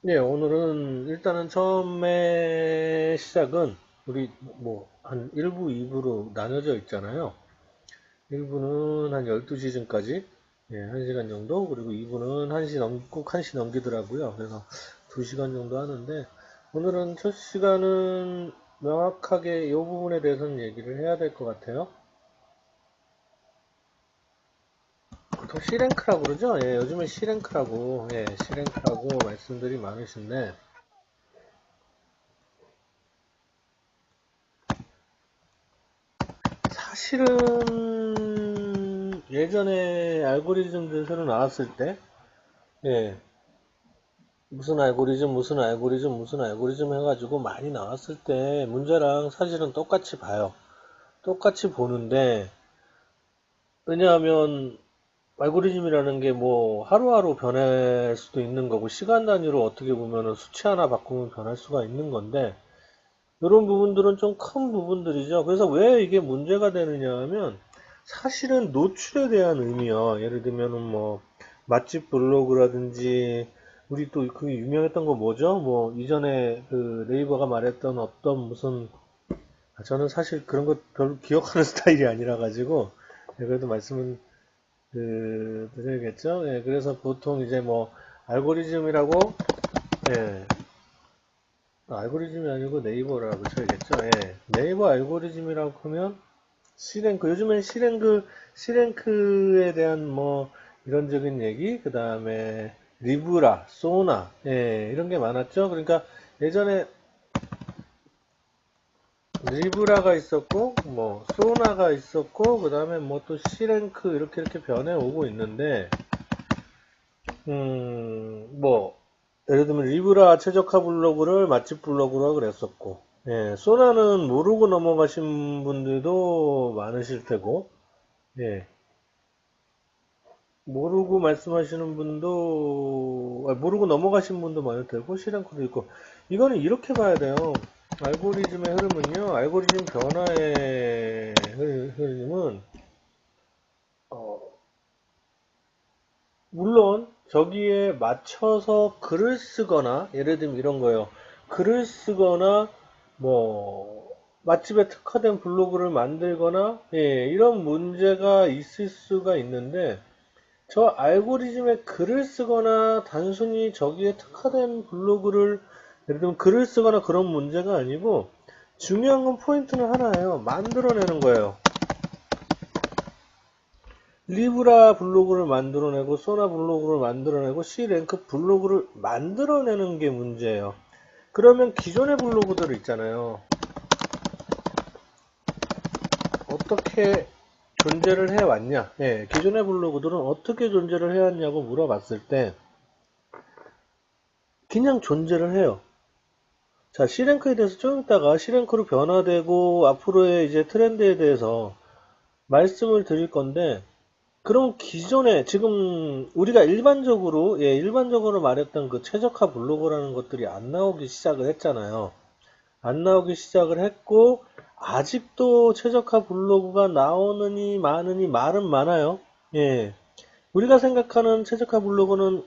예, 오늘은 일단은 처음에 시작은 우리 한 1부, 2부로 나눠져 있잖아요. 1부는 한 12시즌까지, 예, 1시간 정도, 그리고 2부는 1시 꼭 1시 넘기더라고요. 그래서 2시간 정도 하는데, 오늘은 첫 시간은 명확하게 이 부분에 대해서는 얘기를 해야 될 것 같아요. 보통 C랭크라고 그러죠? 예, 요즘에 C랭크라고, 예, C랭크라고 말씀들이 많으신데, 사실은 예전에 알고리즘들 새로 나왔을 때, 예, 무슨 알고리즘 해가지고 많이 나왔을 때 문제랑 사실은 똑같이 봐요. 똑같이 보는데, 왜냐하면 알고리즘이라는 게 뭐 하루하루 변할 수도 있는 거고, 시간 단위로 어떻게 보면은 수치 하나 바꾸면 변할 수가 있는 건데, 이런 부분들은 좀 큰 부분들이죠. 그래서 왜 이게 문제가 되느냐 하면 사실은 노출에 대한 의미요. 예를 들면은 뭐 맛집 블로그라든지 우리 또 그 유명했던 거 뭐죠? 뭐 이전에 그 네이버가 말했던 어떤 무슨 저는 사실 그런 거 별로 기억하는 스타일이 아니라 가지고 그래도 말씀은 드려야겠죠. 예, 그래서 보통 이제 뭐 알고리즘이라고 예, 알고리즘이 아니고 네이버라고 쳐야겠죠. 예. 네이버 알고리즘이라고 하면 C랭크, 요즘엔 C랭크에 대한 뭐 이런적인 얘기, 그 다음에 리브라, 소나, 예, 이런 게 많았죠. 그러니까 예전에 리브라가 있었고, 뭐, 소나가 있었고, 그 다음에 뭐 또 C랭크 이렇게 변해 오고 있는데, 뭐, 예를 들면 리브라 최적화 블로그를 맛집 블로그라 그랬었고, 예, 소나는 모르고 넘어가신 분들도 많으실 테고, 예, 모르고 말씀하시는 분도, 모르고 넘어가신 분도 많을 테고, 실행코도 있고, 이거는 이렇게 봐야 돼요. 알고리즘의 흐름은요, 알고리즘 변화의 흐름은, 어, 물론 저기에 맞춰서 글을 쓰거나 예를 들면 이런 거예요. 글을 쓰거나 뭐 맛집에 특화된 블로그를 만들거나 예, 이런 문제가 있을 수가 있는데 저 알고리즘에 글을 쓰거나 단순히 저기에 특화된 블로그를 예를 들면 글을 쓰거나 그런 문제가 아니고 중요한 건 포인트는 하나예요. 만들어내는 거예요. 리브라 블로그를 만들어내고 소나 블로그를 만들어내고 C랭크 블로그를 만들어내는 게 문제예요. 그러면 기존의 블로그들 있잖아요. 어떻게 존재를 해왔냐? 예, 기존의 블로그들은 어떻게 존재를 해왔냐고 물어봤을 때 그냥 존재를 해요. 자, C랭크에 대해서 좀 이따가 C랭크로 변화되고 앞으로의 이제 트렌드에 대해서 말씀을 드릴 건데 그럼 기존에 지금 우리가 일반적으로 말했던 그 최적화 블로거라는 것들이 안 나오기 시작을 했잖아요. 안 나오기 시작을 했고 아직도 최적화 블로그가 나오느니 마느니 말은 많아요. 예. 우리가 생각하는 최적화 블로그는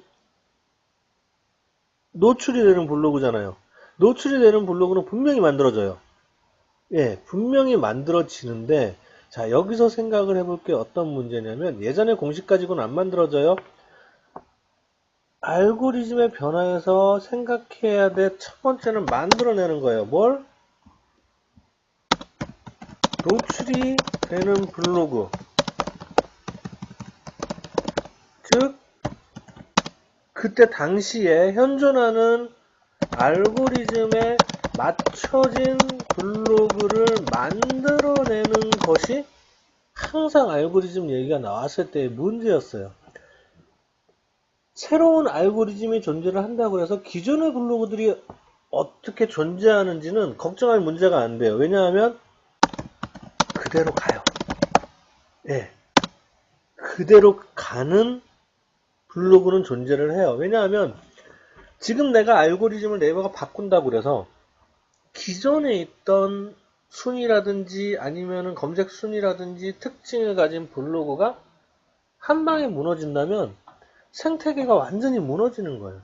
노출이 되는 블로그잖아요. 노출이 되는 블로그는 분명히 만들어져요. 예, 분명히 만들어지는데 자, 여기서 생각을 해볼 게 어떤 문제냐면 예전에 공식 가지고는 안 만들어져요. 알고리즘의 변화에서 생각해야 될 첫 번째는 만들어내는 거예요. 뭘? 노출이 되는 블로그. 즉, 그때 당시에 현존하는 알고리즘에 맞춰진 블로그를 만들어내는 것이 항상 알고리즘 얘기가 나왔을 때의 문제였어요. 새로운 알고리즘이 존재를 한다고 해서 기존의 블로그들이 어떻게 존재하는지는 걱정할 문제가 안 돼요. 왜냐하면 그대로 가요. 예, 그대로 가는 블로그는 존재를 해요. 왜냐하면 지금 내가 알고리즘을 네이버가 바꾼다고 그래서 기존에 있던 순위라든지 아니면은 검색 순위라든지 특징을 가진 블로그가 한 방에 무너진다면 생태계가 완전히 무너지는 거예요.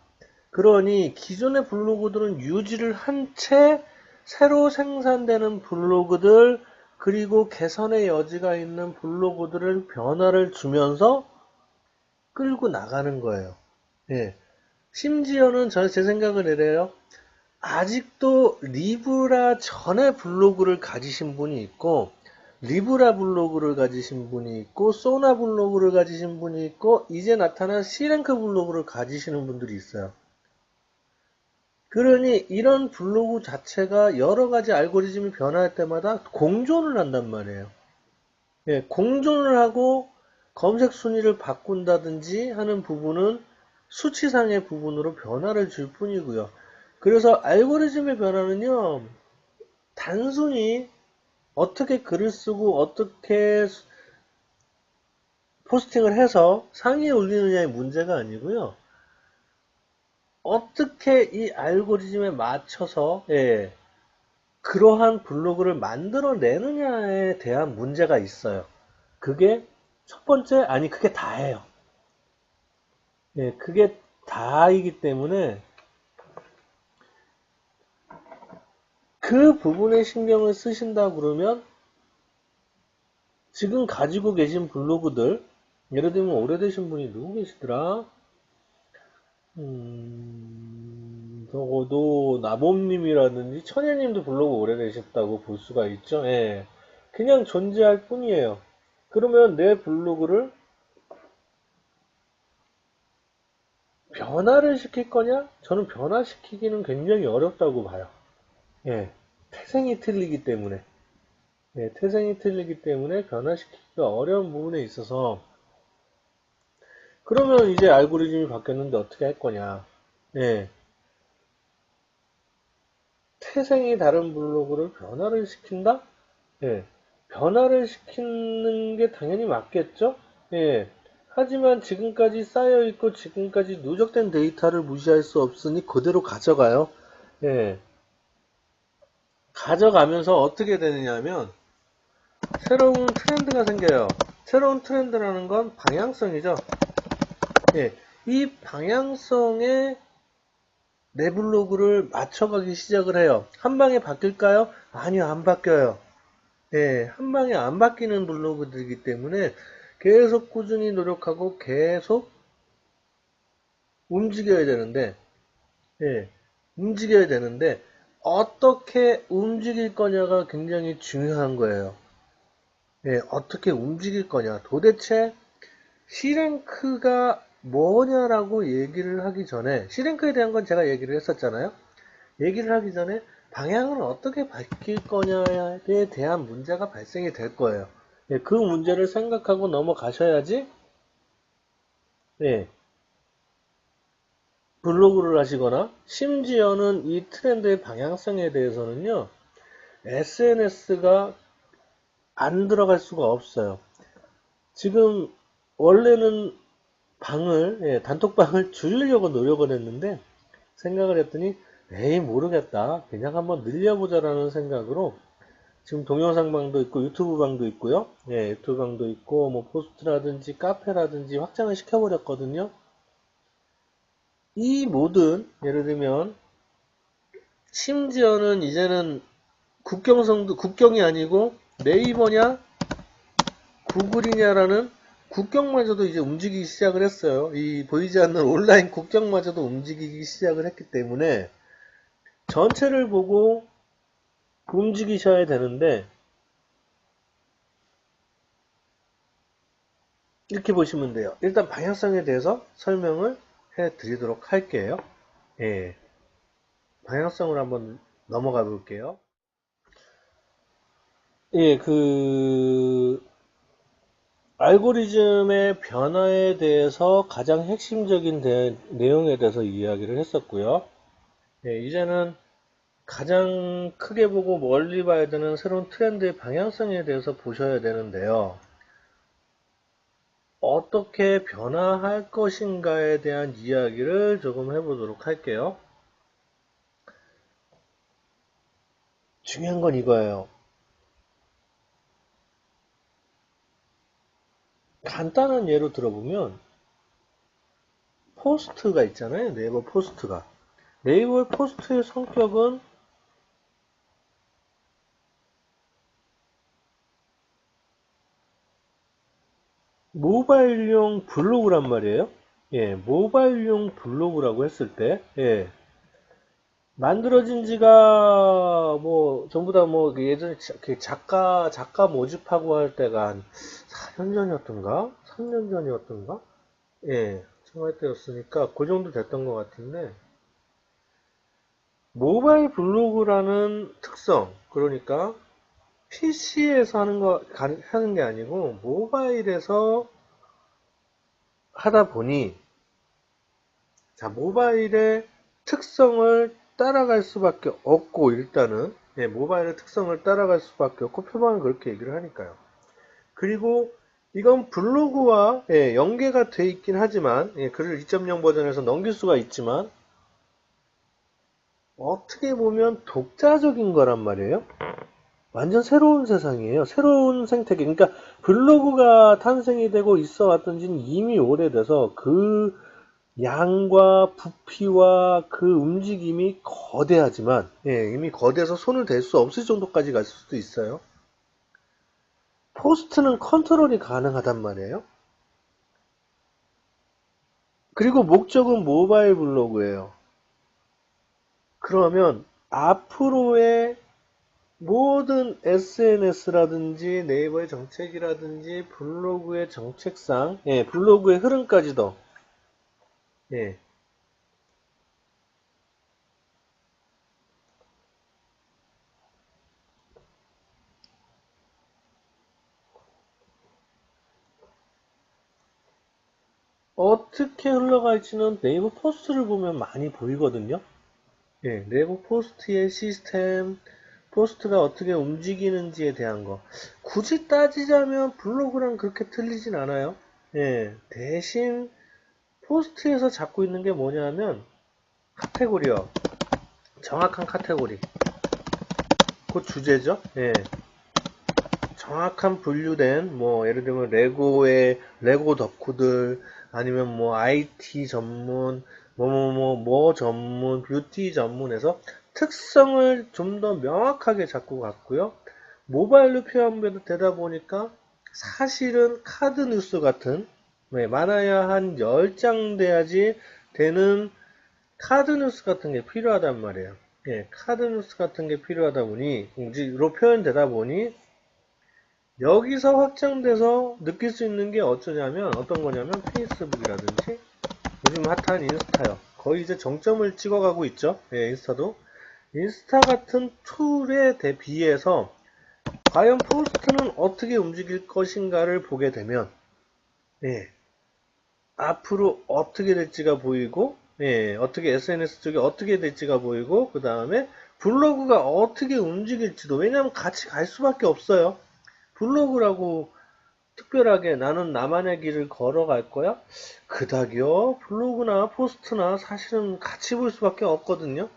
그러니 기존의 블로그들은 유지를 한 채 새로 생산되는 블로그들 그리고 개선의 여지가 있는 블로그들을 변화를 주면서 끌고 나가는 거예요. 예. 심지어는 제 생각은 이래요. 아직도 리브라 전에 블로그를 가지신 분이 있고 리브라 블로그를 가지신 분이 있고 소나 블로그를 가지신 분이 있고 이제 나타난 C랭크 블로그를 가지시는 분들이 있어요. 그러니 이런 블로그 자체가 여러 가지 알고리즘이 변화할 때마다 공존을 한단 말이에요. 예, 공존을 하고 검색 순위를 바꾼다든지 하는 부분은 수치상의 부분으로 변화를 줄 뿐이고요. 그래서 알고리즘의 변화는요, 단순히 어떻게 글을 쓰고 어떻게 포스팅을 해서 상위에 올리느냐의 문제가 아니고요. 어떻게 이 알고리즘에 맞춰서 예, 그러한 블로그를 만들어내느냐에 대한 문제가 있어요. 그게 첫 번째, 아니 그게 다예요. 예, 그게 다이기 때문에 그 부분에 신경을 쓰신다 그러면 지금 가지고 계신 블로그들, 예를 들면 오래되신 분이 누구 계시더라? 적어도 나봄님이라든지 천혜님도 블로그 오래되셨다고 볼 수가 있죠. 예. 그냥 존재할 뿐이에요. 그러면 내 블로그를 변화를 시킬 거냐? 저는 변화시키기는 굉장히 어렵다고 봐요. 예. 태생이 틀리기 때문에. 예, 태생이 틀리기 때문에 변화시키기가 어려운 부분에 있어서 그러면 이제 알고리즘이 바뀌었는데 어떻게 할 거냐? 예. 태생이 다른 블로그를 변화를 시킨다? 예. 변화를 시키는 게 당연히 맞겠죠? 예. 하지만 지금까지 쌓여있고 지금까지 누적된 데이터를 무시할 수 없으니 그대로 가져가요. 예. 가져가면서 어떻게 되느냐 하면 새로운 트렌드가 생겨요. 새로운 트렌드라는 건 방향성이죠. 예. 이 방향성에 내 블로그를 맞춰가기 시작을 해요. 한 방에 바뀔까요? 아니요, 안 바뀌어요. 예, 한 방에 안 바뀌는 블로그들이기 때문에 계속 꾸준히 노력하고 계속 움직여야 되는데, 예, 움직여야 되는데, 어떻게 움직일 거냐가 굉장히 중요한 거예요. 예, 어떻게 움직일 거냐. 도대체 C랭크가 뭐냐라고 얘기를 하기 전에, C랭크에 대한 건 제가 얘기를 했었잖아요. 얘기를 하기 전에 방향을 어떻게 바뀔 거냐에 대한 문제가 발생이 될 거예요. 예, 그 문제를 생각하고 넘어가셔야지, 예, 블로그를 하시거나, 심지어는 이 트렌드의 방향성에 대해서는요, SNS가 안 들어갈 수가 없어요. 지금, 원래는 예, 단톡방을 줄이려고 노력을 했는데, 생각을 했더니, 에이, 모르겠다. 그냥 한번 늘려보자라는 생각으로, 지금 동영상방도 있고 유튜브방도 있고요. 예, 유튜브방도 있고 뭐 포스트라든지 카페라든지 확장을 시켜버렸거든요. 이 모든 예를 들면 심지어는 이제는 국경성도 국경이 아니고 네이버냐 구글이냐라는 국경마저도 이제 움직이기 시작을 했어요. 이 보이지 않는 온라인 국경마저도 움직이기 시작을 했기 때문에 전체를 보고 움직이셔야 되는데 이렇게 보시면 돼요. 일단 방향성에 대해서 설명을 해 드리도록 할게요. 예, 방향성으로 한번 넘어가 볼게요. 예, 알고리즘의 변화에 대해서 가장 핵심적인 내용에 대해서 이야기를 했었고요. 예, 이제는 가장 크게 보고 멀리 봐야 되는 새로운 트렌드의 방향성에 대해서 보셔야 되는데요. 어떻게 변화할 것인가에 대한 이야기를 조금 해보도록 할게요. 중요한 건 이거예요. 간단한 예로 들어보면 포스트가 있잖아요. 네이버 포스트가. 네이버 포스트의 성격은 모바일용 블로그란 말이에요. 예, 모바일용 블로그라고 했을 때, 예, 만들어진 지가 뭐 전부 다 뭐 예전에 작가 모집하고 할 때가 한 4년 전이었던가? 3년 전이었던가? 예, 청할 때였으니까 그 정도 됐던 것 같은데, 모바일 블로그라는 특성, 그러니까 PC에서 하는 게 아니고 모바일에서 하다 보니, 자, 모바일의 특성을 따라갈 수밖에 없고, 일단은, 예, 모바일의 특성을 따라갈 수밖에 없고, 표방은 그렇게 얘기를 하니까요. 그리고 이건 블로그와 예, 연계가 돼 있긴 하지만, 예, 글을 2.0 버전에서 넘길 수가 있지만, 어떻게 보면 독자적인 거란 말이에요. 완전 새로운 세상이에요. 새로운 생태계. 그러니까 블로그가 탄생이 되고 있어 왔던 지는 이미 오래돼서 그 양과 부피와 그 움직임이 거대하지만, 예, 이미 거대해서 손을 댈 수 없을 정도까지 갈 수도 있어요. 포스트는 컨트롤이 가능하단 말이에요. 그리고 목적은 모바일 블로그예요. 그러면 앞으로의 모든 SNS라든지 네이버의 정책이라든지 블로그의 정책상, 예, 블로그의 흐름까지도, 예, 어떻게 흘러갈지는 네이버 포스트를 보면 많이 보이거든요. 예, 네이버 포스트의 시스템, 포스트가 어떻게 움직이는지에 대한 거. 굳이 따지자면 블로그랑 그렇게 틀리진 않아요. 예, 대신 포스트에서 잡고 있는 게 뭐냐면 카테고리요. 정확한 카테고리. 그 주제죠. 예, 정확한 분류된 뭐 예를 들면 레고의 레고 덕후들 아니면 뭐 IT 전문 뭐 전문 뷰티 전문에서 특성을 좀 더 명확하게 잡고 갔고요. 모바일로 표현되다 보니까 사실은 카드 뉴스 같은, 네, 많아야 한 10장 돼야지 되는 카드 뉴스 같은 게 필요하단 말이에요. 예, 카드 뉴스 같은 게 필요하다 보니 공지로 표현되다 보니 여기서 확장돼서 느낄 수 있는 게 어쩌냐면 어떤 거냐면 페이스북이라든지 요즘 핫한 인스타요. 거의 이제 정점을 찍어가고 있죠. 예, 인스타도. 인스타 같은 툴에 비해서 과연 포스트는 어떻게 움직일 것인가를 보게 되면, 예, 앞으로 어떻게 될지가 보이고, 예, 어떻게 SNS 쪽이 어떻게 될지가 보이고, 그 다음에 블로그가 어떻게 움직일지도, 왜냐하면 같이 갈 수밖에 없어요. 블로그라고 특별하게 나는 나만의 길을 걸어갈 거야? 그닥이요. 블로그나 포스트나 사실은 같이 볼 수밖에 없거든요.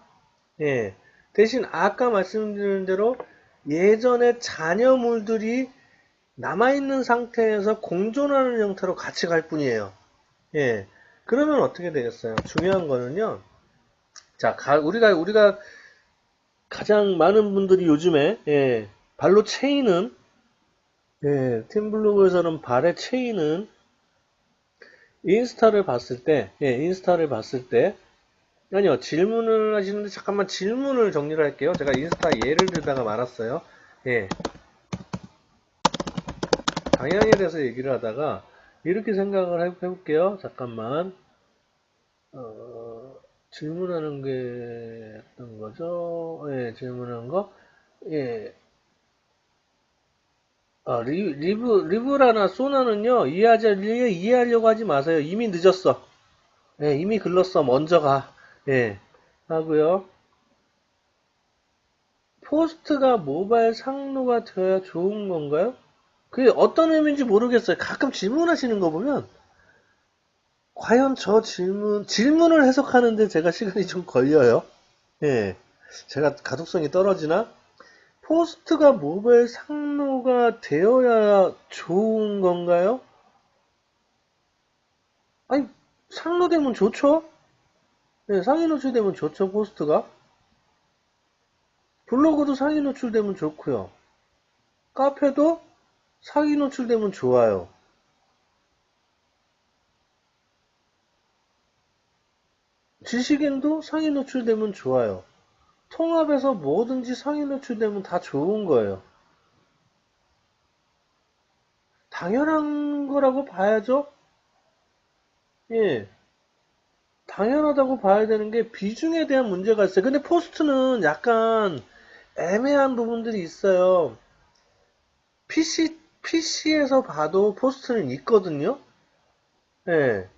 예. 대신 아까 말씀드린 대로 예전에 잔여물들이 남아있는 상태에서 공존하는 형태로 같이 갈 뿐이에요. 예. 그러면 어떻게 되겠어요? 중요한 거는요. 자, 우리가 가장 많은 분들이 요즘에, 예, 발로 채이는, 예, 팀블로그에서는 발에 채이는 인스타를 봤을 때, 예, 인스타를 봤을 때, 아니요, 질문을 하시는데, 잠깐만 질문을 정리를 할게요. 제가 인스타 예를 들다가 말았어요. 예, 방향에 대해서 얘기를 하다가, 이렇게 생각을 해볼게요. 잠깐만. 어, 질문하는 게 어떤 거죠? 예, 질문하는 거. 예, 리브라나 소나는요, 이해하려고 하지 마세요. 이미 늦었어. 예, 이미 글렀어. 먼저 가. 예, 하고요. 포스트가 모바일 상로가 되어야 좋은 건가요? 그게 어떤 의미인지 모르겠어요. 가끔 질문하시는 거 보면, 과연 저 질문을 해석하는데 제가 시간이 좀 걸려요. 예. 제가 가독성이 떨어지나? 포스트가 모바일 상로가 되어야 좋은 건가요? 아니, 상로되면 좋죠? 네, 상위 노출되면 좋죠, 포스트가. 블로그도 상위 노출되면 좋고요. 카페도 상위 노출되면 좋아요. 지식인도 상위 노출되면 좋아요. 통합해서 뭐든지 상위 노출되면 다 좋은 거예요. 당연한 거라고 봐야죠? 예. 당연하다고 봐야 되는 게 비중에 대한 문제가 있어요. 근데 포스트는 약간 애매한 부분들이 있어요. PC에서 봐도 포스트는 있거든요? 예.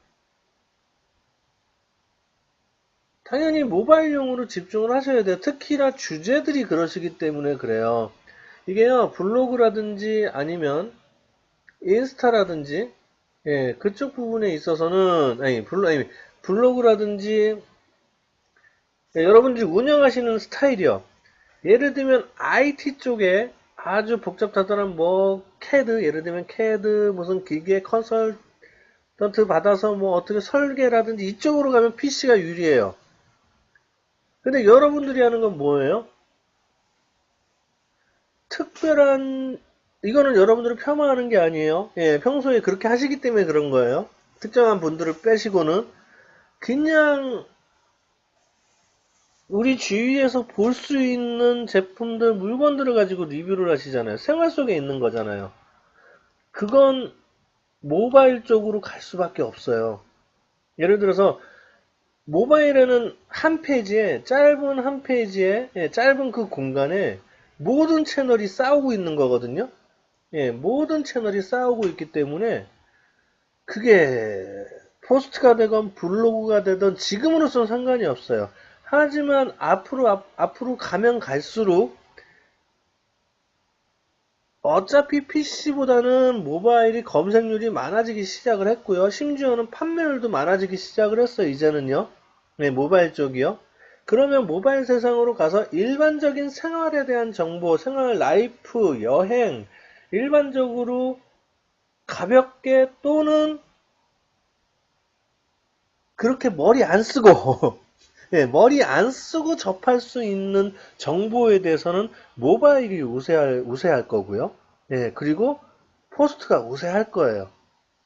당연히 모바일용으로 집중을 하셔야 돼요. 특히나 주제들이 그러시기 때문에 그래요. 이게요, 블로그라든지 아니면 인스타라든지, 예, 그쪽 부분에 있어서는, 아니, 블로그라든지, 예, 여러분들이 운영하시는 스타일이요. 예를 들면 IT 쪽에 아주 복잡하다는 뭐 CAD, 예를 들면 CAD 무슨 기계 컨설턴트 받아서 뭐 어떻게 설계라든지 이쪽으로 가면 PC가 유리해요. 근데 여러분들이 하는 건 뭐예요? 특별한, 이거는 여러분들을 폄하하는 게 아니에요. 예, 평소에 그렇게 하시기 때문에 그런 거예요. 특정한 분들을 빼시고는 그냥 우리 주위에서 볼 수 있는 제품들, 물건들을 가지고 리뷰를 하시잖아요. 생활 속에 있는 거잖아요. 그건 모바일 쪽으로 갈 수밖에 없어요. 예를 들어서 모바일에는 한 페이지에, 짧은 한 페이지에, 예, 짧은 그 공간에 모든 채널이 싸우고 있는 거거든요. 예, 모든 채널이 싸우고 있기 때문에 그게 포스트가 되건 블로그가 되든 지금으로서는 상관이 없어요. 하지만 앞으로 가면 갈수록 어차피 PC보다는 모바일이 검색률이 많아지기 시작을 했고요. 심지어는 판매율도 많아지기 시작을 했어요. 이제는요. 네, 모바일 쪽이요. 그러면 모바일 세상으로 가서 일반적인 생활에 대한 정보, 생활 라이프, 여행, 일반적으로 가볍게 또는 그렇게 머리 안 쓰고 네, 머리 안 쓰고 접할 수 있는 정보에 대해서는 모바일이 우세할 거고요. 예, 그리고 포스트가 우세할 거예요.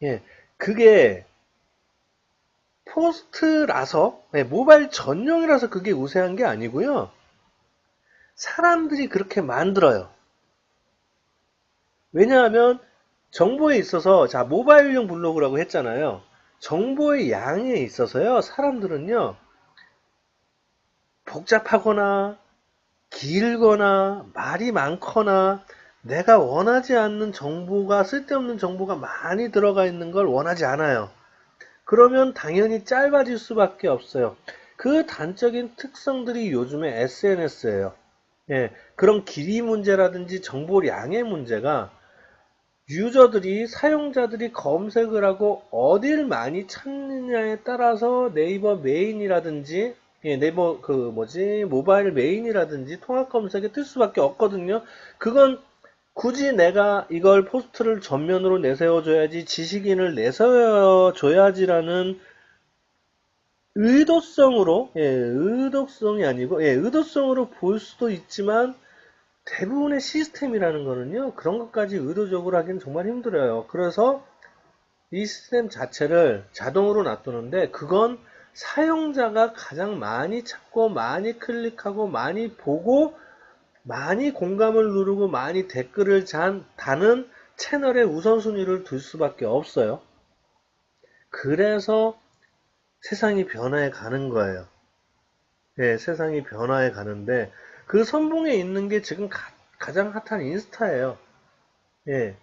예, 그게 포스트라서, 예, 모바일 전용이라서 그게 우세한 게 아니고요. 사람들이 그렇게 만들어요. 왜냐하면 정보에 있어서, 자, 모바일용 블로그라고 했잖아요. 정보의 양에 있어서요, 사람들은요, 복잡하거나 길거나 말이 많거나 내가 원하지 않는 정보가 쓸데없는 정보가 많이 들어가 있는 걸 원하지 않아요. 그러면 당연히 짧아질 수밖에 없어요. 그 단적인 특성들이 요즘에 SNS예요. 예, 그런 길이 문제라든지 정보량의 문제가 유저들이, 사용자들이 검색을 하고 어딜 많이 찾느냐에 따라서 네이버 메인이라든지, 예, 네이버 그 뭐지, 모바일 메인이라든지 통합 검색에 뜰 수밖에 없거든요. 그건 굳이 내가 이걸 포스트를 전면으로 내세워줘야지, 지식인을 내세워줘야지라는 의도성으로, 예, 의도성이 아니고, 예, 의도성으로 볼 수도 있지만, 대부분의 시스템이라는 거는요, 그런 것까지 의도적으로 하기는 정말 힘들어요. 그래서 이 시스템 자체를 자동으로 놔두는데, 그건 사용자가 가장 많이 찾고, 많이 클릭하고, 많이 보고, 많이 공감을 누르고, 많이 댓글을 다는 채널의 우선순위를 둘 수밖에 없어요. 그래서 세상이 변화해 가는 거예요. 예, 세상이 변화해 가는데, 그 선봉에 있는 게 지금 가장 핫한 인스타예요. 예.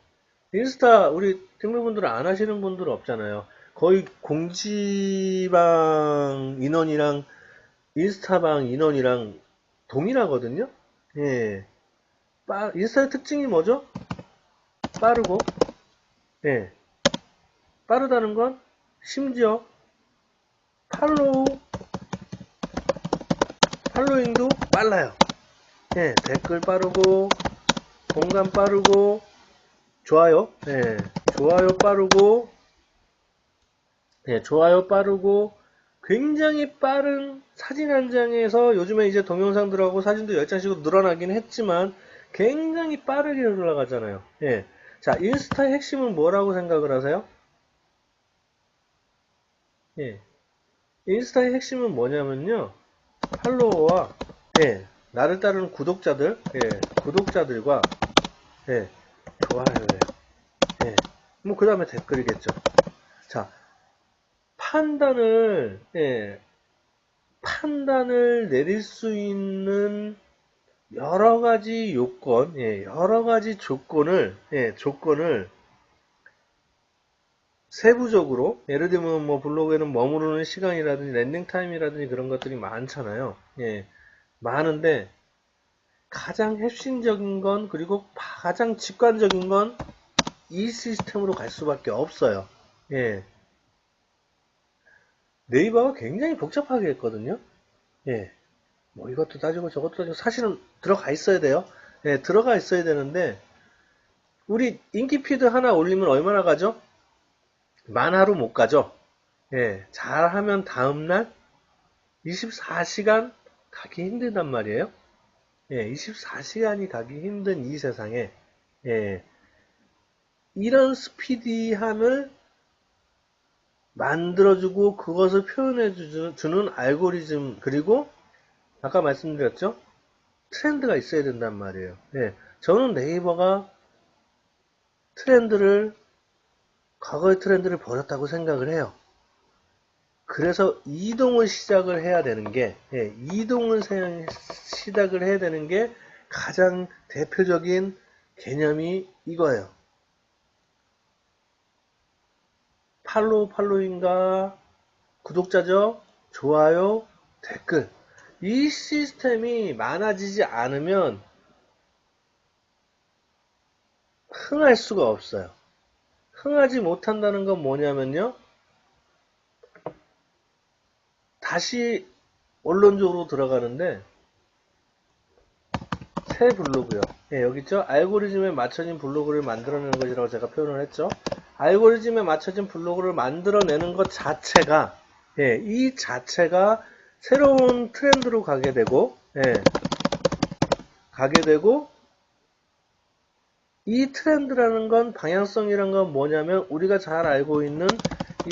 인스타 우리 등록분들은 안 하시는 분들 없잖아요. 거의 공지방 인원이랑 인스타방 인원이랑 동일하거든요. 예. 인스타의 특징이 뭐죠? 빠르고, 예. 빠르다는 건 심지어 팔로우, 팔로잉도 빨라요. 예. 댓글 빠르고, 공감 빠르고, 좋아요. 예. 좋아요 빠르고, 예, 좋아요 빠르고 굉장히 빠른 사진 한 장에서 요즘에 이제 동영상들하고 사진도 10장씩으로 늘어나긴 했지만 굉장히 빠르게 올라가잖아요. 예. 자, 인스타의 핵심은 뭐라고 생각을 하세요? 예. 인스타의 핵심은 뭐냐면요. 팔로워와 예, 나를 따르는 구독자들, 예, 구독자들과 예, 좋아요예요. 예. 뭐 그 다음에 댓글이겠죠. 자, 판단을 예, 판단을 내릴 수 있는 여러 가지 요건, 예, 여러 가지 조건을, 예, 조건을 세부적으로, 예를 들면 뭐 블로그에는 머무르는 시간이라든지 랜딩 타임이라든지 그런 것들이 많잖아요. 예, 많은데 가장 핵심적인 건 그리고 가장 직관적인 건 이 시스템으로 갈 수밖에 없어요. 예, 네이버가 굉장히 복잡하게 했거든요. 예, 뭐 이것도 따지고 저것도 따지고 사실은 들어가 있어야 돼요. 예, 들어가 있어야 되는데 우리 인기 피드 하나 올리면 얼마나 가죠? 만화로 못 가죠? 예, 잘하면 다음날 24시간 가기 힘들단 말이에요. 예, 24시간이 가기 힘든 이 세상에, 예, 이런 스피디함을 만들어주고 그것을 표현해주는 알고리즘, 그리고 아까 말씀드렸죠? 트렌드가 있어야 된단 말이에요. 예, 저는 네이버가 트렌드를, 과거의 트렌드를 버렸다고 생각을 해요. 그래서 이동을 시작을 해야 되는 게, 예, 이동을 시작을 해야 되는 게 가장 대표적인 개념이 이거예요. 팔로잉과 구독자죠, 좋아요, 댓글. 이 시스템이 많아지지 않으면 흥할 수가 없어요. 흥하지 못한다는 건 뭐냐면요. 다시 원론적으로 들어가는데 새 블로그요. 예, 여기 있죠? 알고리즘에 맞춰진 블로그를 만들어내는 것이라고 제가 표현을 했죠. 알고리즘에 맞춰진 블로그를 만들어내는 것 자체가, 예, 이 자체가 새로운 트렌드로 가게 되고, 예, 가게 되고, 이 트렌드라는 건, 방향성이란 건 뭐냐면, 우리가 잘 알고 있는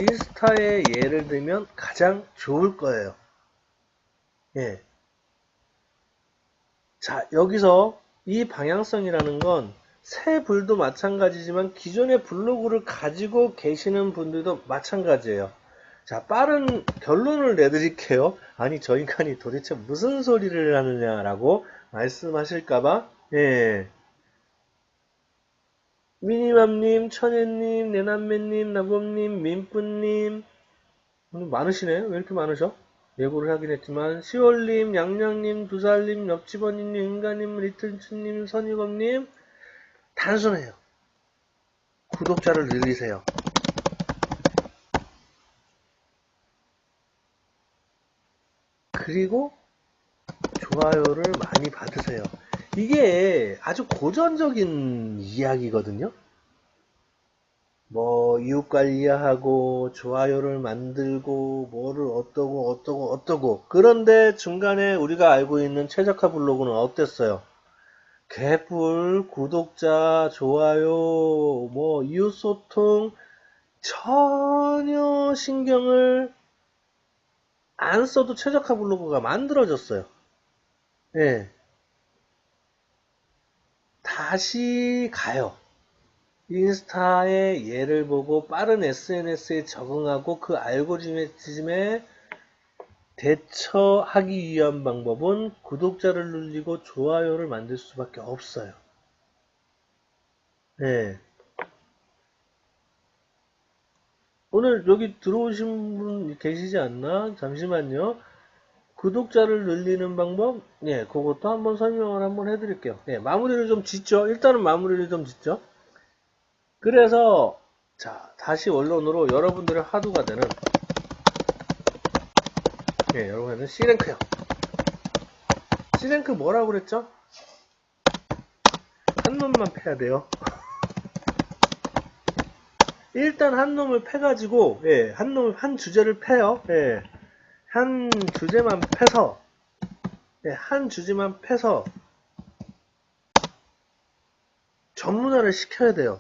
인스타의 예를 들면 가장 좋을 거예요. 예. 자, 여기서 이 방향성이라는 건 새 불도 마찬가지지만 기존의 블로그를 가지고 계시는 분들도 마찬가지예요. 자, 빠른 결론을 내드릴게요. 아니, 저 인간이 도대체 무슨 소리를 하느냐라고 말씀하실까봐, 예. 미니맘님, 천혜님, 내남매님, 나범님, 민뿌님, 많으시네. 왜 이렇게 많으셔? 예고를 하긴 했지만, 시월님, 양양님, 두살님, 옆집원님, 인가님, 리틀츠님, 선유범님, 단순해요. 구독자를 늘리세요. 그리고 좋아요를 많이 받으세요. 이게 아주 고전적인 이야기거든요. 뭐 이웃 관리하고 좋아요를 만들고 뭐를 어떠고 그런데 중간에 우리가 알고 있는 최적화 블로그는 어땠어요? 개뿔, 구독자, 좋아요, 뭐 이웃 소통 전혀 신경을 안 써도 최적화 블로그가 만들어졌어요. 예. 다시 가요. 인스타의 예를 보고 빠른 SNS에 적응하고 그 알고리즘에 대처하기 위한 방법은 구독자를 늘리고 좋아요를 만들 수밖에 없어요. 예. 오늘 여기 들어오신 분 계시지 않나? 잠시만요. 구독자를 늘리는 방법, 예, 그것도 한번 설명을 한번 해드릴게요. 예, 마무리를 좀 짓죠. 일단은 마무리를 좀 짓죠. 그래서, 자, 다시 원론으로 여러분들의 화두가 되는, 예, 여러분은 C랭크요. C랭크 뭐라고 그랬죠? 한 놈만 패야 돼요. 일단 한 놈을 패가지고, 예, 한 주제를 패요. 예, 한 주제만 패서, 예, 한 주제만 패서 전문화를 시켜야 돼요.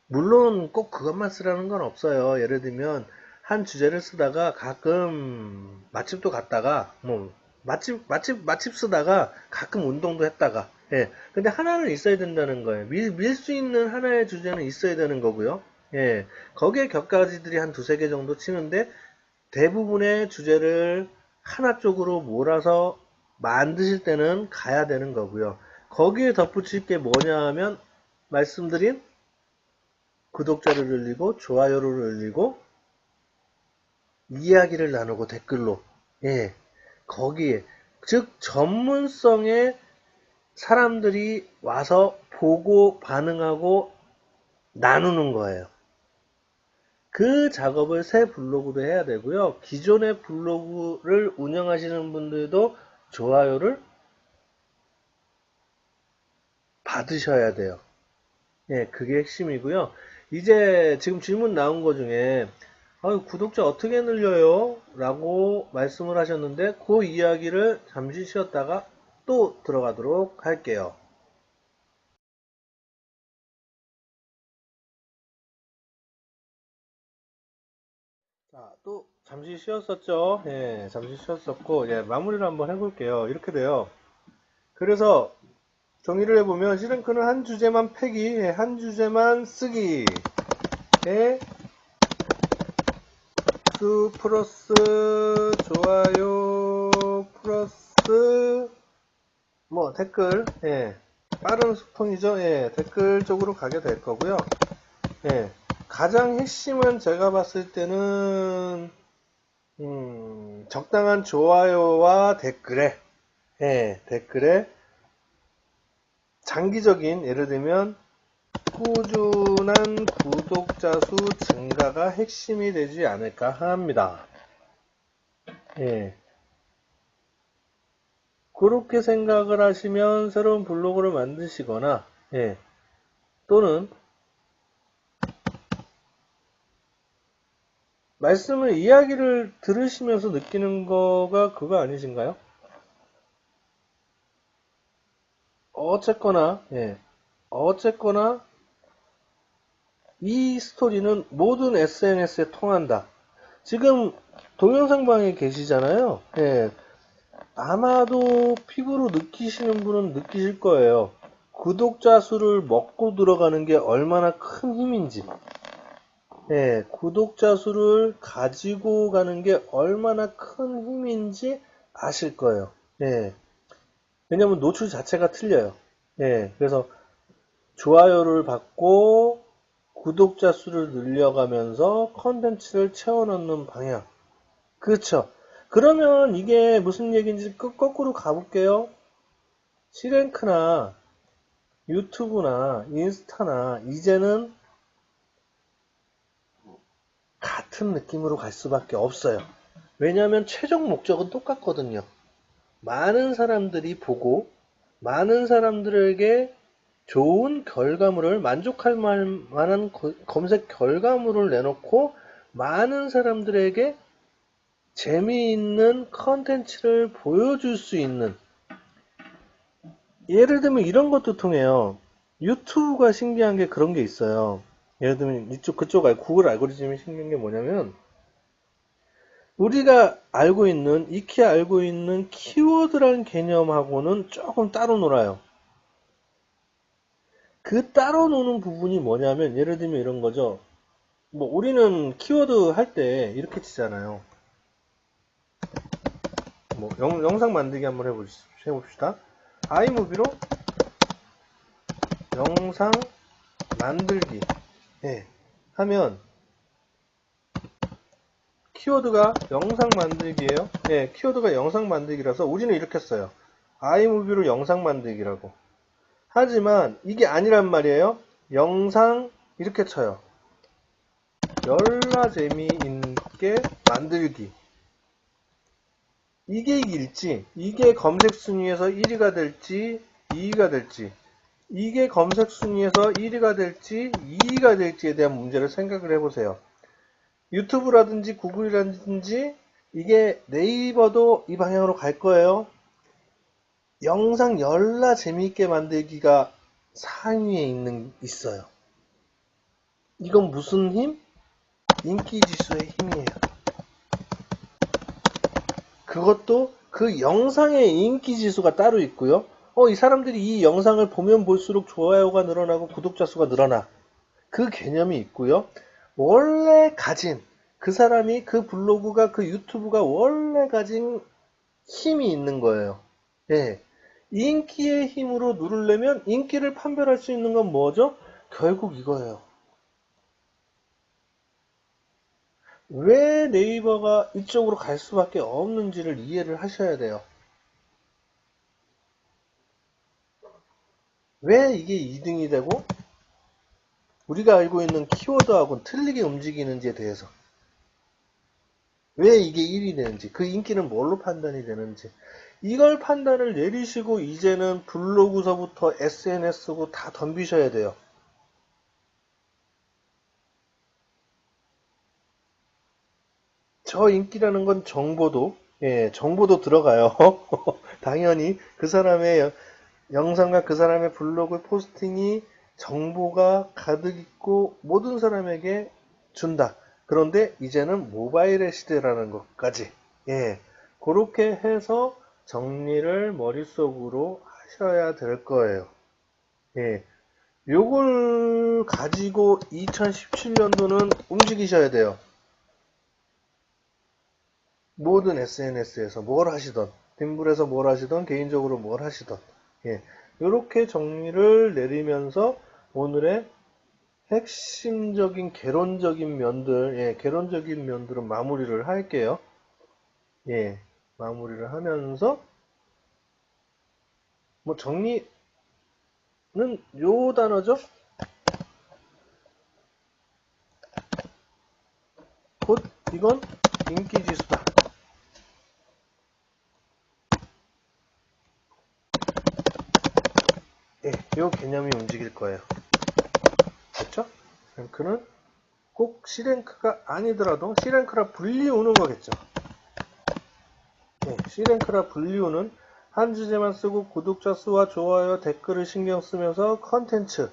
물론 꼭 그것만 쓰라는 건 없어요. 예를 들면 한 주제를 쓰다가 가끔 맛집도 갔다가 뭐 맛집 쓰다가 가끔 운동도 했다가 예. 근데 하나는 있어야 된다는 거예요. 밀 수 있는 하나의 주제는 있어야 되는 거고요. 예. 거기에 격가지들이 한 두세 개 정도 치는데 대부분의 주제를 하나 쪽으로 몰아서 만드실 때는 가야 되는 거고요. 거기에 덧붙일 게 뭐냐 하면 말씀드린 구독자를 늘리고 좋아요를 늘리고 이야기를 나누고 댓글로 예 거기에 즉 전문성에 사람들이 와서 보고 반응하고 나누는 거예요. 그 작업을 새 블로그도 해야 되고요. 기존의 블로그를 운영하시는 분들도 좋아요를 받으셔야 돼요. 예, 그게 핵심이고요. 이제 지금 질문 나온 거 중에 구독자 어떻게 늘려요? 라고 말씀을 하셨는데 그 이야기를 잠시 쉬었다가 또 들어가도록 할게요. 자, 또 잠시 쉬었었죠? 예, 잠시 쉬었었고, 예, 마무리를 한번 해볼게요. 이렇게 돼요. 그래서 정의를 해보면 C랭크는 한 주제만 패기, 한 주제만 쓰기, 수 플러스 좋아요 플러스 뭐 댓글, 예, 빠른 소통이죠. 예, 댓글 쪽으로 가게 될 거고요. 예, 가장 핵심은 제가 봤을 때는 적당한 좋아요와 댓글에 예, 댓글에 장기적인 예를 들면 꾸준한 구독자 수 증가가 핵심이 되지 않을까 합니다. 예. 그렇게 생각을 하시면 새로운 블로그를 만드시거나, 예. 또는 이야기를 들으시면서 느끼는 거가 그거 아니신가요? 어쨌거나, 예. 어쨌거나, 이 스토리는 모든 SNS에 통한다. 지금 동영상방에 계시잖아요. 예. 아마도 피부로 느끼시는 분은 느끼실 거예요. 구독자 수를 먹고 들어가는 게 얼마나 큰 힘인지. 예, 구독자 수를 가지고 가는 게 얼마나 큰 힘인지 아실 거예요. 예. 왜냐면 노출 자체가 틀려요. 예. 그래서 좋아요를 받고 구독자 수를 늘려가면서 컨텐츠를 채워넣는 방향. 그렇죠. 그러면 이게 무슨 얘기인지 거꾸로 가볼게요. C랭크나 유튜브나 인스타나 이제는 같은 느낌으로 갈 수밖에 없어요. 왜냐하면 최종 목적은 똑같거든요. 많은 사람들이 보고 많은 사람들에게 좋은 결과물을 만족할 만한 검색 결과물을 내놓고 많은 사람들에게 재미있는 컨텐츠를 보여줄 수 있는 예를 들면 이런 것도 통해요. 유튜브가 신기한 게 그런 게 있어요. 예를 들면 그쪽 구글 알고리즘이 신기한 게 뭐냐면 우리가 익히 알고 있는 키워드라는 개념하고는 조금 따로 놀아요. 그 따로 노는 부분이 뭐냐면 예를 들면 이런 거죠. 뭐 우리는 키워드 할 때 이렇게 치잖아요. 뭐 영상 만들기 한번 해봅시다. 아이무비로 영상 만들기 하면 키워드가 영상 만들기예요. 키워드가 영상 만들기라서 우리는 이렇게 써요. 아이무비로 영상 만들기라고. 하지만 이게 아니란 말이에요. 영상 이렇게 쳐요. 열나 재미있게 만들기. 이게 이길지, 이게 검색 순위에서 1위가 될지, 2위가 될지, 이게 검색 순위에서 1위가 될지 2위가 될지에 대한 문제를 생각을 해보세요. 유튜브라든지 구글이라든지 이게 네이버도 이 방향으로 갈 거예요. 영상 열나 재미있게 만들기가 상위에 있어요. 이건 무슨 힘? 인기 지수의 힘이에요. 그것도 그 영상의 인기 지수가 따로 있고요. 이 사람들이 이 영상을 보면 볼수록 좋아요가 늘어나고 구독자 수가 늘어나. 그 개념이 있고요. 원래 가진 그 사람이 그 블로그가 그 유튜브가 원래 가진 힘이 있는 거예요. 예. 인기의 힘으로 누르려면 인기를 판별할 수 있는 건 뭐죠? 결국 이거예요. 왜 네이버가 이쪽으로 갈 수밖에 없는지를 이해를 하셔야 돼요. 왜 이게 2등이 되고 우리가 알고 있는 키워드하고는 틀리게 움직이는지에 대해서, 왜 이게 1위 되는지, 그 인기는 뭘로 판단이 되는지, 이걸 판단을 내리시고 이제는 블로그서부터 SNS고 다 덤비셔야 돼요. 저 인기라는 건 정보도, 정보도 들어가요. 당연히 그 사람의 영상과 그 사람의 블로그 포스팅이 정보가 가득 있고 모든 사람에게 준다. 그런데 이제는 모바일의 시대라는 것까지, 그렇게 해서 정리를 머릿속으로 하셔야 될 거예요. 요걸 가지고 2017년도는 움직이셔야 돼요. 모든 SNS에서 뭘 하시던, 빔블에서 뭘 하시던, 개인적으로 뭘 하시던, 이렇게 정리를 내리면서 오늘의 핵심적인 개론적인 면들, 개론적인 면들은 마무리를 할게요. 마무리를 하면서 뭐 정리는 요 단어죠. 곧 이건 인기지수다. 요 개념이 움직일 거예요. 됐죠? 랭크는 꼭 C랭크가 아니더라도 C랭크라 불리우는 거겠죠. C랭크라 불리우는 한 주제만 쓰고 구독자 수와 좋아요, 댓글을 신경 쓰면서 컨텐츠.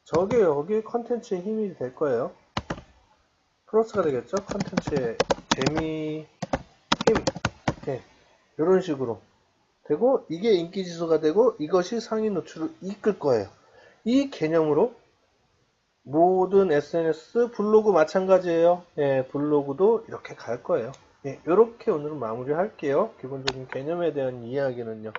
저게 여기 컨텐츠의 힘이 될 거예요. 플러스가 되겠죠? 컨텐츠의 재미, 힘. 이런 식으로 되고, 이게 인기 지수가 되고, 이것이 상위 노출을 이끌 거예요. 이 개념으로 모든 SNS, 블로그 마찬가지예요. 블로그도 이렇게 갈 거예요. 이렇게 오늘은 마무리 할게요. 기본적인 개념에 대한 이야기는요.